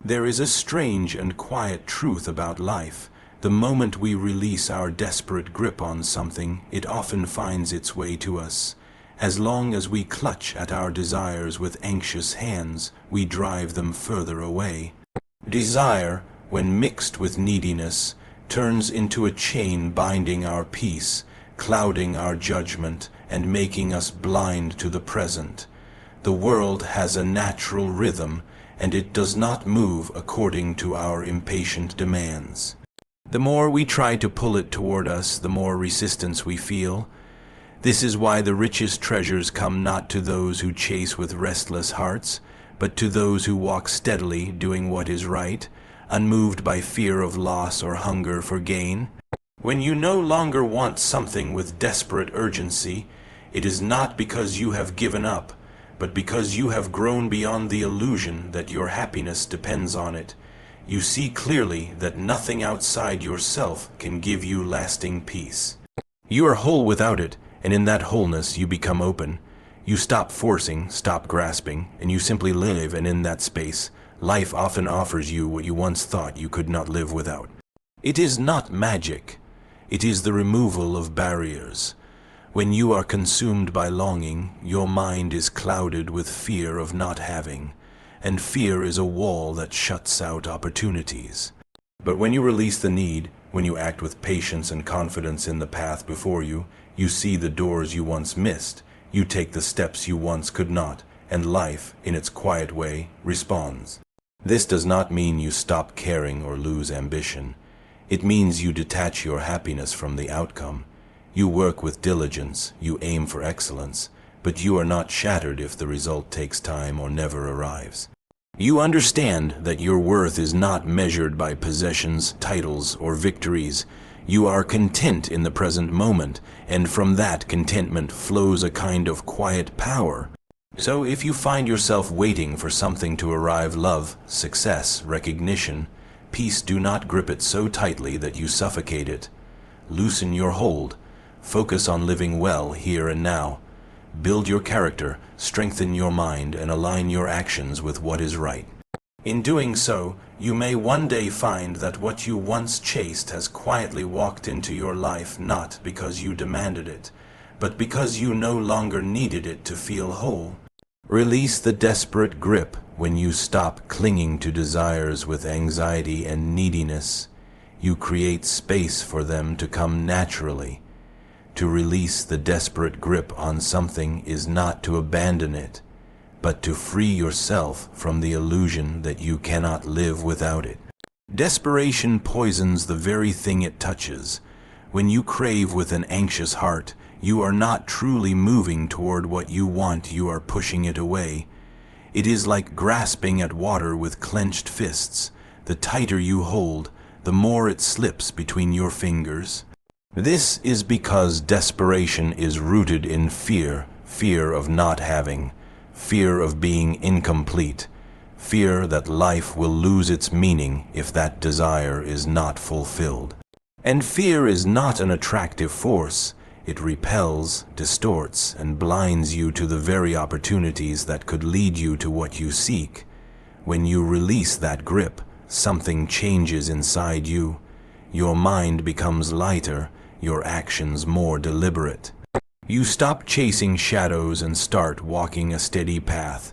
There is a strange and quiet truth about life. The moment we release our desperate grip on something, it often finds its way to us. As long as we clutch at our desires with anxious hands, we drive them further away. Desire, when mixed with neediness, turns into a chain binding our peace, clouding our judgment, and making us blind to the present. The world has a natural rhythm, and it does not move according to our impatient demands. The more we try to pull it toward us, the more resistance we feel. This is why the richest treasures come not to those who chase with restless hearts, but to those who walk steadily, doing what is right, unmoved by fear of loss or hunger for gain. When you no longer want something with desperate urgency, it is not because you have given up, but because you have grown beyond the illusion that your happiness depends on it. You see clearly that nothing outside yourself can give you lasting peace. You are whole without it, and in that wholeness you become open. You stop forcing, stop grasping, and you simply live, and in that space, life often offers you what you once thought you could not live without. It is not magic. It is the removal of barriers. When you are consumed by longing, your mind is clouded with fear of not having, and fear is a wall that shuts out opportunities. But when you release the need, when you act with patience and confidence in the path before you, you see the doors you once missed, you take the steps you once could not, and life, in its quiet way, responds. This does not mean you stop caring or lose ambition. It means you detach your happiness from the outcome. You work with diligence, you aim for excellence, but you are not shattered if the result takes time or never arrives. You understand that your worth is not measured by possessions, titles, or victories. You are content in the present moment, and from that contentment flows a kind of quiet power. So if you find yourself waiting for something to arrive, love, success, recognition, peace, do not grip it so tightly that you suffocate it. Loosen your hold. Focus on living well here and now. Build your character, strengthen your mind, and align your actions with what is right. In doing so, you may one day find that what you once chased has quietly walked into your life, not because you demanded it, but because you no longer needed it to feel whole. Release the desperate grip when you stop clinging to desires with anxiety and neediness. You create space for them to come naturally. To release the desperate grip on something is not to abandon it, but to free yourself from the illusion that you cannot live without it. Desperation poisons the very thing it touches. When you crave with an anxious heart, you are not truly moving toward what you want, you are pushing it away. It is like grasping at water with clenched fists. The tighter you hold, the more it slips between your fingers. This is because desperation is rooted in fear, fear of not having, fear of being incomplete, fear that life will lose its meaning if that desire is not fulfilled. And fear is not an attractive force. It repels, distorts, and blinds you to the very opportunities that could lead you to what you seek. When you release that grip, something changes inside you. Your mind becomes lighter, your actions more deliberate. You stop chasing shadows and start walking a steady path.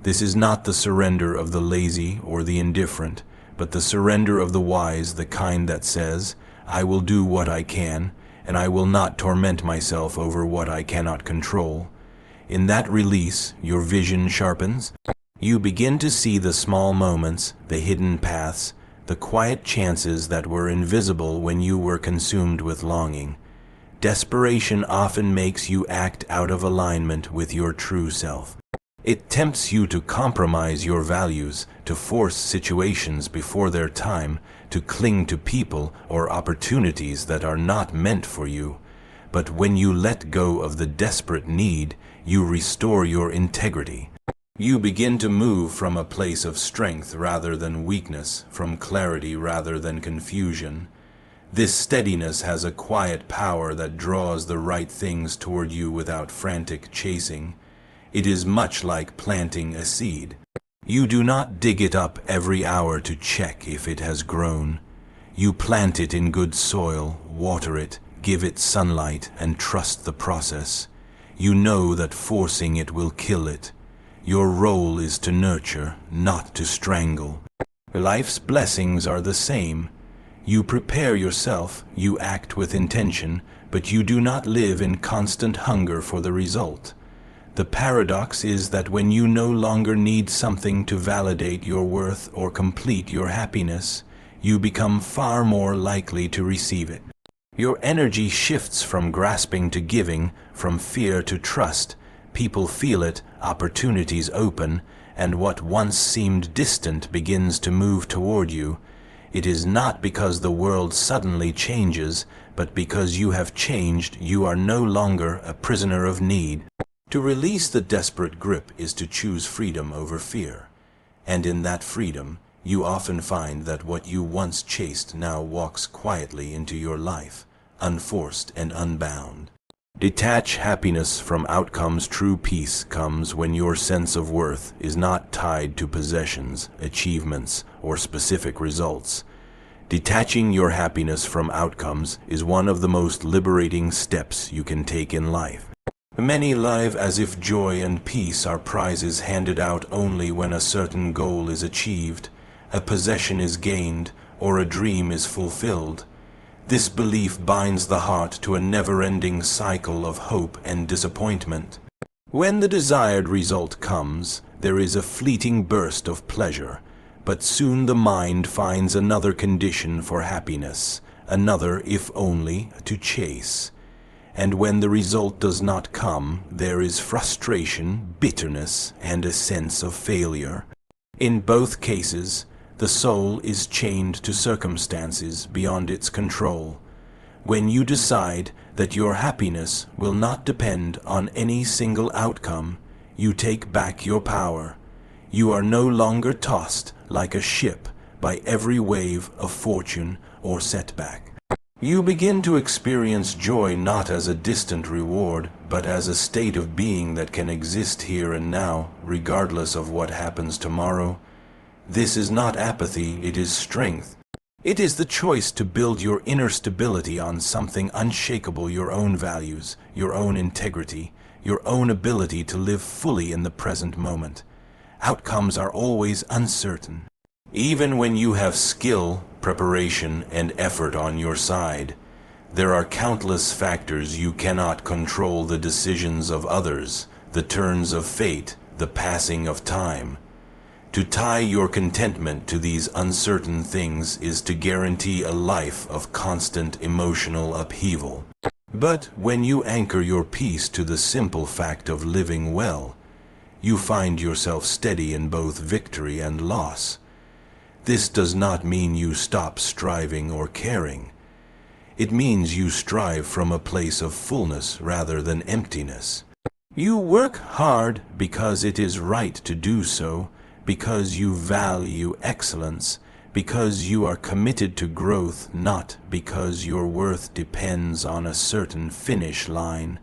This is not the surrender of the lazy or the indifferent, but the surrender of the wise, the kind that says, I will do what I can, and I will not torment myself over what I cannot control. In that release, your vision sharpens. You begin to see the small moments, the hidden paths, the quiet chances that were invisible when you were consumed with longing. Desperation often makes you act out of alignment with your true self. It tempts you to compromise your values, to force situations before their time, to cling to people or opportunities that are not meant for you. But when you let go of the desperate need, you restore your integrity. You begin to move from a place of strength rather than weakness, from clarity rather than confusion. This steadiness has a quiet power that draws the right things toward you without frantic chasing. It is much like planting a seed. You do not dig it up every hour to check if it has grown. You plant it in good soil, water it, give it sunlight, and trust the process. You know that forcing it will kill it. Your role is to nurture, not to strangle. Life's blessings are the same. You prepare yourself, you act with intention, but you do not live in constant hunger for the result. The paradox is that when you no longer need something to validate your worth or complete your happiness, you become far more likely to receive it. Your energy shifts from grasping to giving, from fear to trust. People feel it, opportunities open, and what once seemed distant begins to move toward you. It is not because the world suddenly changes, but because you have changed. You are no longer a prisoner of need. To release the desperate grip is to choose freedom over fear. And in that freedom, you often find that what you once chased now walks quietly into your life, unforced and unbound. Detach happiness from outcomes. True peace comes when your sense of worth is not tied to possessions, achievements, or specific results. Detaching your happiness from outcomes is one of the most liberating steps you can take in life. Many live as if joy and peace are prizes handed out only when a certain goal is achieved, a possession is gained, or a dream is fulfilled. This belief binds the heart to a never-ending cycle of hope and disappointment. When the desired result comes, there is a fleeting burst of pleasure, but soon the mind finds another condition for happiness, another, if only, to chase. And when the result does not come, there is frustration, bitterness, and a sense of failure. In both cases, the soul is chained to circumstances beyond its control. When you decide that your happiness will not depend on any single outcome, you take back your power. You are no longer tossed like a ship by every wave of fortune or setback. You begin to experience joy not as a distant reward, but as a state of being that can exist here and now, regardless of what happens tomorrow. This is not apathy, it is strength. It is the choice to build your inner stability on something unshakable: your own values, your own integrity, your own ability to live fully in the present moment. Outcomes are always uncertain. Even when you have skill, preparation, and effort on your side, there are countless factors you cannot control: the decisions of others, the turns of fate, the passing of time. To tie your contentment to these uncertain things is to guarantee a life of constant emotional upheaval. But when you anchor your peace to the simple fact of living well, you find yourself steady in both victory and loss. This does not mean you stop striving or caring. It means you strive from a place of fullness rather than emptiness. You work hard because it is right to do so, because you value excellence, because you are committed to growth, not because your worth depends on a certain finish line.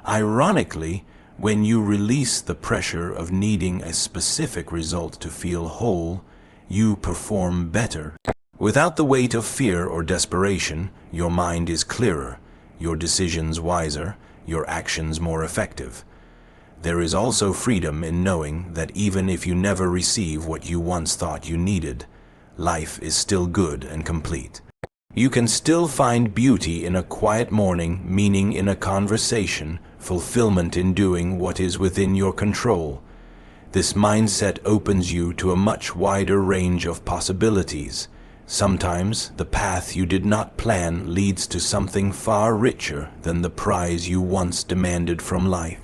Ironically, when you release the pressure of needing a specific result to feel whole, you perform better. Without the weight of fear or desperation, your mind is clearer, your decisions wiser, your actions more effective. There is also freedom in knowing that even if you never receive what you once thought you needed, life is still good and complete. You can still find beauty in a quiet morning, meaning in a conversation, fulfillment in doing what is within your control. This mindset opens you to a much wider range of possibilities. Sometimes the path you did not plan leads to something far richer than the prize you once demanded from life.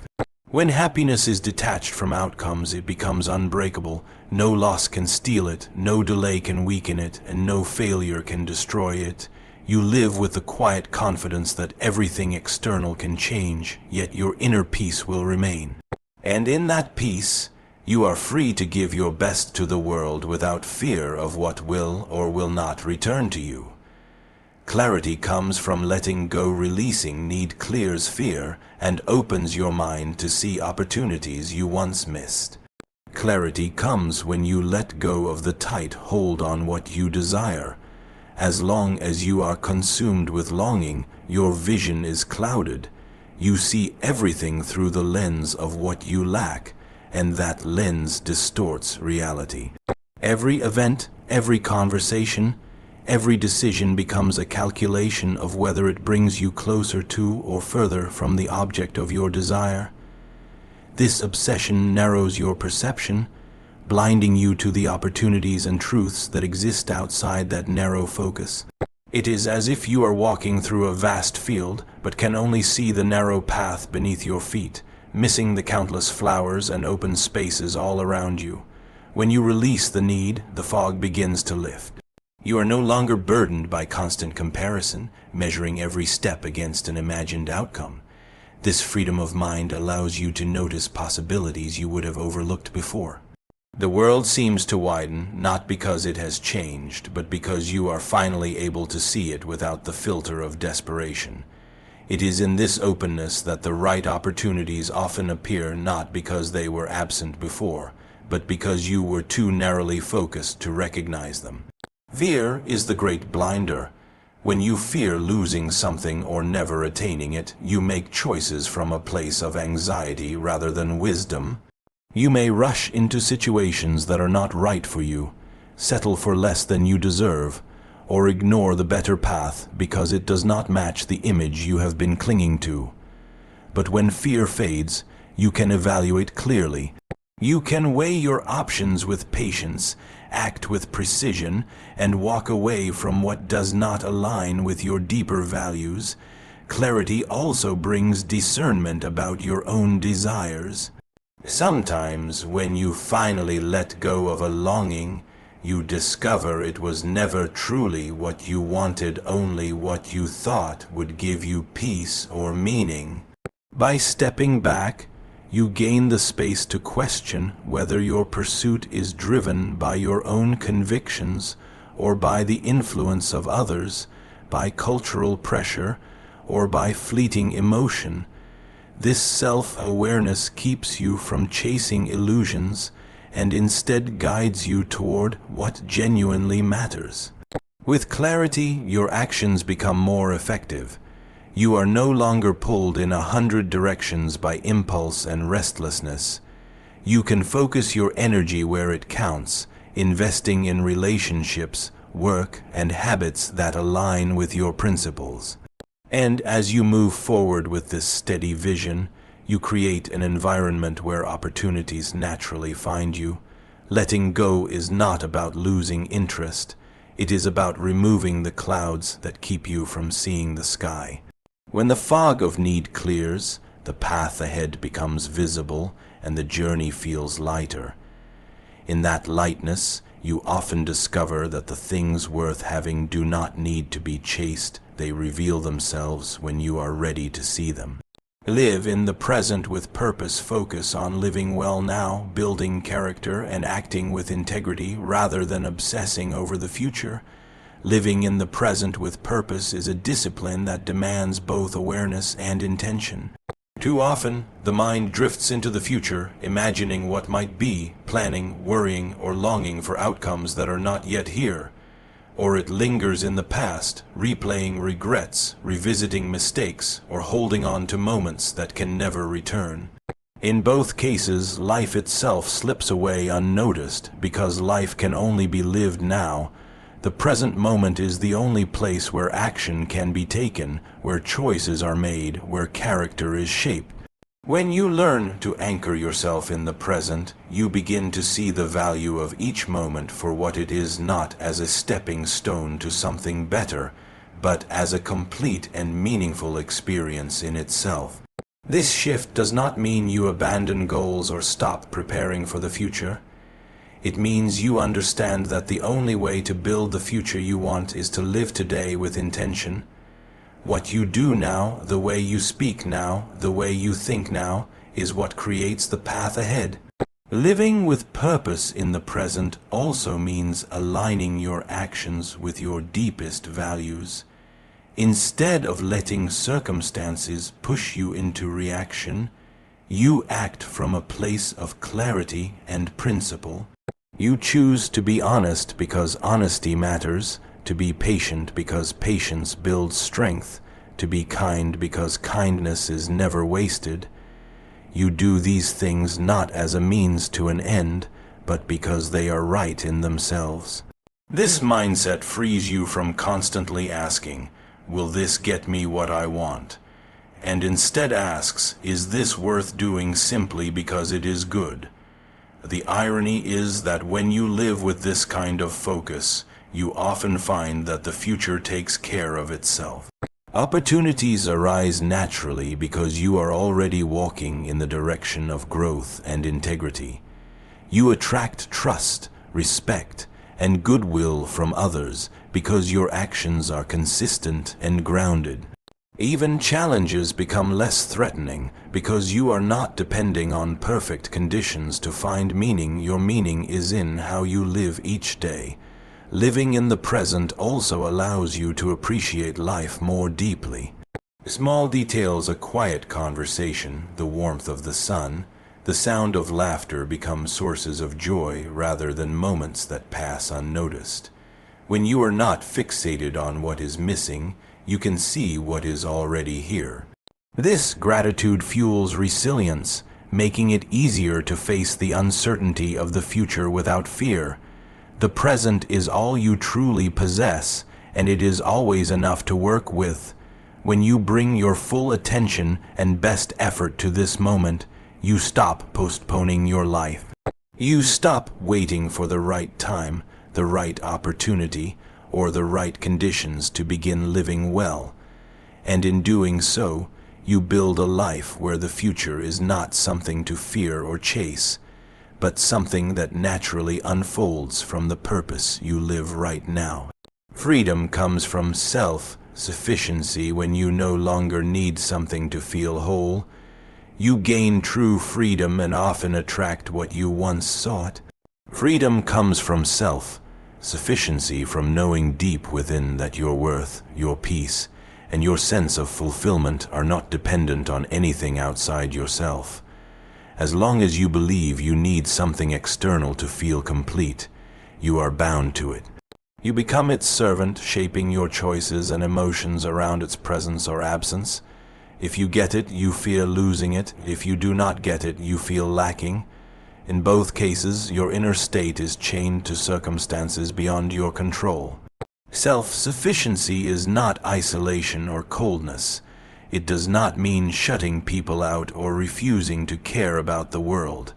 When happiness is detached from outcomes, it becomes unbreakable. No loss can steal it, no delay can weaken it, and no failure can destroy it. You live with the quiet confidence that everything external can change, yet your inner peace will remain. And in that peace, you are free to give your best to the world without fear of what will or will not return to you. Clarity comes from letting go. Releasing need clears fear and opens your mind to see opportunities you once missed. Clarity comes when you let go of the tight hold on what you desire. As long as you are consumed with longing, your vision is clouded. You see everything through the lens of what you lack, and that lens distorts reality. Every event, every conversation, every decision becomes a calculation of whether it brings you closer to or further from the object of your desire. This obsession narrows your perception, blinding you to the opportunities and truths that exist outside that narrow focus. It is as if you are walking through a vast field, but can only see the narrow path beneath your feet, missing the countless flowers and open spaces all around you. When you release the need, the fog begins to lift. You are no longer burdened by constant comparison, measuring every step against an imagined outcome. This freedom of mind allows you to notice possibilities you would have overlooked before. The world seems to widen not because it has changed, but because you are finally able to see it without the filter of desperation. It is in this openness that the right opportunities often appear, not because they were absent before, but because you were too narrowly focused to recognize them. Fear is the great blinder. When you fear losing something or never attaining it, you make choices from a place of anxiety rather than wisdom. You may rush into situations that are not right for you, settle for less than you deserve, or ignore the better path because it does not match the image you have been clinging to. But when fear fades, you can evaluate clearly. You can weigh your options with patience, act with precision, and walk away from what does not align with your deeper values. Clarity also brings discernment about your own desires. Sometimes, when you finally let go of a longing, you discover it was never truly what you wanted, only what you thought would give you peace or meaning. By stepping back, you gain the space to question whether your pursuit is driven by your own convictions or by the influence of others, by cultural pressure, or by fleeting emotion. This self-awareness keeps you from chasing illusions and instead guides you toward what genuinely matters. With clarity, your actions become more effective. You are no longer pulled in 100 directions by impulse and restlessness. You can focus your energy where it counts, investing in relationships, work, and habits that align with your principles. And as you move forward with this steady vision, you create an environment where opportunities naturally find you. Letting go is not about losing interest. It is about removing the clouds that keep you from seeing the sky. When the fog of need clears, the path ahead becomes visible and the journey feels lighter. In that lightness, you often discover that the things worth having do not need to be chased. They reveal themselves when you are ready to see them. Live in the present with purpose. Focus on living well now, building character, and acting with integrity rather than obsessing over the future. Living in the present with purpose is a discipline that demands both awareness and intention. Too often, the mind drifts into the future, imagining what might be, planning, worrying, or longing for outcomes that are not yet here. Or it lingers in the past, replaying regrets, revisiting mistakes, or holding on to moments that can never return. In both cases, life itself slips away unnoticed because life can only be lived now. The present moment is the only place where action can be taken, where choices are made, where character is shaped. When you learn to anchor yourself in the present, you begin to see the value of each moment for what it is, not as a stepping stone to something better, but as a complete and meaningful experience in itself. This shift does not mean you abandon goals or stop preparing for the future. It means you understand that the only way to build the future you want is to live today with intention. What you do now, the way you speak now, the way you think now, is what creates the path ahead. Living with purpose in the present also means aligning your actions with your deepest values. Instead of letting circumstances push you into reaction, You act from a place of clarity and principle. You choose to be honest because honesty matters, to be patient because patience builds strength, to be kind because kindness is never wasted. You do these things not as a means to an end, but because they are right in themselves. This mindset frees you from constantly asking, "Will this get me what I want?" and instead asks, "Is this worth doing simply because it is good?" The irony is that when you live with this kind of focus, you often find that the future takes care of itself. Opportunities arise naturally because you are already walking in the direction of growth and integrity. You attract trust, respect, and goodwill from others because your actions are consistent and grounded. Even challenges become less threatening because you are not depending on perfect conditions to find meaning. Your meaning is in how you live each day. Living in the present also allows you to appreciate life more deeply. Small details, a quiet conversation, the warmth of the sun, the sound of laughter become sources of joy rather than moments that pass unnoticed. When you are not fixated on what is missing, you can see what is already here. This gratitude fuels resilience, making it easier to face the uncertainty of the future without fear. The present is all you truly possess, and it is always enough to work with. When you bring your full attention and best effort to this moment, you stop postponing your life. You stop waiting for the right time, the right opportunity, or the right conditions to begin living well. And in doing so, you build a life where the future is not something to fear or chase, but something that naturally unfolds from the purpose you live right now. Freedom comes from self-sufficiency when you no longer need something to feel whole. You gain true freedom and often attract what you once sought. Freedom comes from self-sufficiency, from knowing deep within that your worth, your peace, and your sense of fulfillment are not dependent on anything outside yourself. As long as you believe you need something external to feel complete, you are bound to it. You become its servant, shaping your choices and emotions around its presence or absence. If you get it, you fear losing it. If you do not get it, you feel lacking. In both cases, your inner state is chained to circumstances beyond your control. Self-sufficiency is not isolation or coldness. It does not mean shutting people out or refusing to care about the world.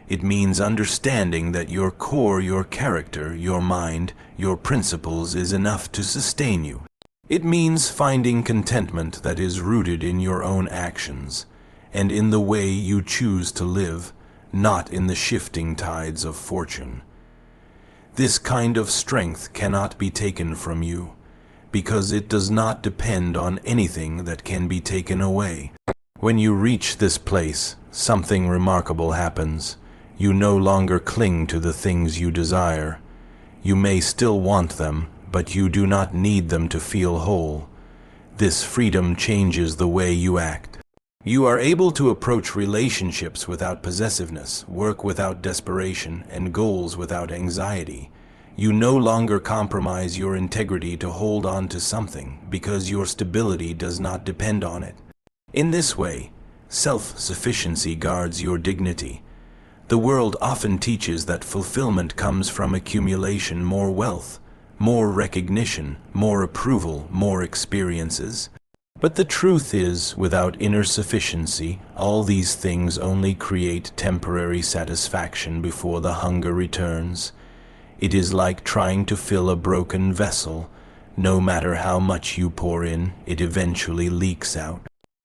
It means understanding that your core, your character, your mind, your principles is enough to sustain you. It means finding contentment that is rooted in your own actions and in the way you choose to live, not in the shifting tides of fortune. This kind of strength cannot be taken from you, because it does not depend on anything that can be taken away. When you reach this place, something remarkable happens. You no longer cling to the things you desire. You may still want them, but you do not need them to feel whole. This freedom changes the way you act. You are able to approach relationships without possessiveness, work without desperation, and goals without anxiety. You no longer compromise your integrity to hold on to something because your stability does not depend on it. In this way, self-sufficiency guards your dignity. The world often teaches that fulfillment comes from accumulation, more wealth, more recognition, more approval, more experiences. But the truth is, without inner sufficiency, all these things only create temporary satisfaction before the hunger returns. It is like trying to fill a broken vessel. No matter how much you pour in, it eventually leaks out.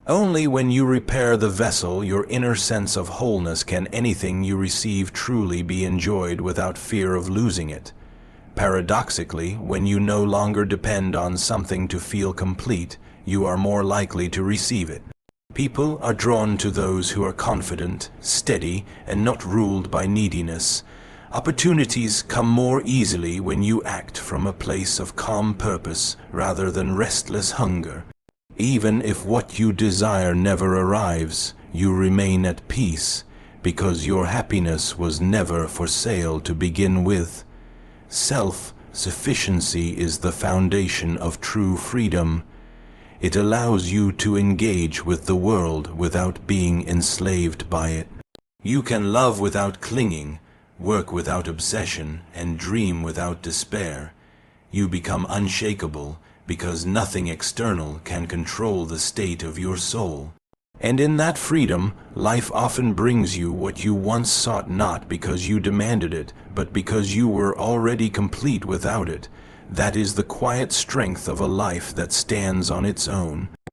Only when you repair the vessel, your inner sense of wholeness, can anything you receive truly be enjoyed without fear of losing it. Paradoxically, when you no longer depend on something to feel complete, you are more likely to receive it. People are drawn to those who are confident, steady, and not ruled by neediness. Opportunities come more easily when you act from a place of calm purpose rather than restless hunger. Even if what you desire never arrives, you remain at peace, because your happiness was never for sale to begin with. Self-sufficiency is the foundation of true freedom. It allows you to engage with the world without being enslaved by it. You can love without clinging, work without obsession, and dream without despair. You become unshakable because nothing external can control the state of your soul. And in that freedom, life often brings you what you once sought, not because you demanded it, but because you were already complete without it. That is the quiet strength of a life that stands on its own.